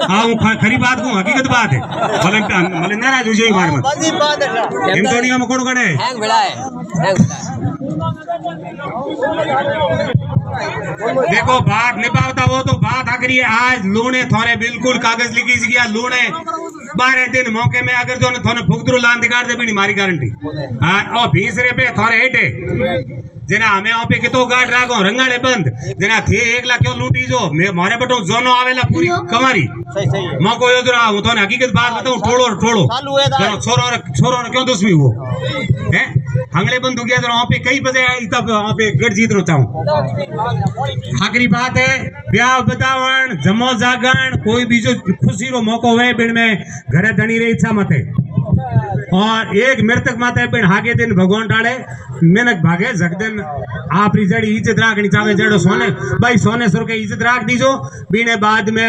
हाँ वो खरी बात को हकीकत बात है भले नाराज हो जाए मार मत इन दुनिया में कौन करे हैंग बड़ा है देखो बात निभावता वो तो बात आखिरी है। आज लूने थोड़े बिल्कुल कागज लिखी गया लूने 12 दिन मौके में अगर जो थोड़े फुकदरू लान दिखाड़ दे भी मारी गारंटी हाँ और 20 रुपए थोड़े हेटे जना हमें वहाँ पे कितो गाड़ राखो रंगाड़े बंद जना थे 1 लाख क्यों लूटी जो मैं मारे बटो जोनो आवेला पूरी कमारी मौको यो जरा वो तो हकीकत बात बताऊं ठोड़ो छोरो क्यों दुश्मी वो हैं हंगले बंद हो गया जरा वहाँ पे कई बजे आई तब वहाँ पे गढ़ जीत रो चाहूं आखिरी बात है ब्याह बतावण जमो जागण कोई भी जो खुशी रो मौको हुए बिन में घरे धनी रे इच्छा मत है और एक मृतक माता बिन हागे दिन भगवान डाले मेनक भागे जगदन आप जड़ी इज्जत राखनी चाहे जड़ो सोने भाई सोने सुर के इज्जत राख दीजो बीने बाद में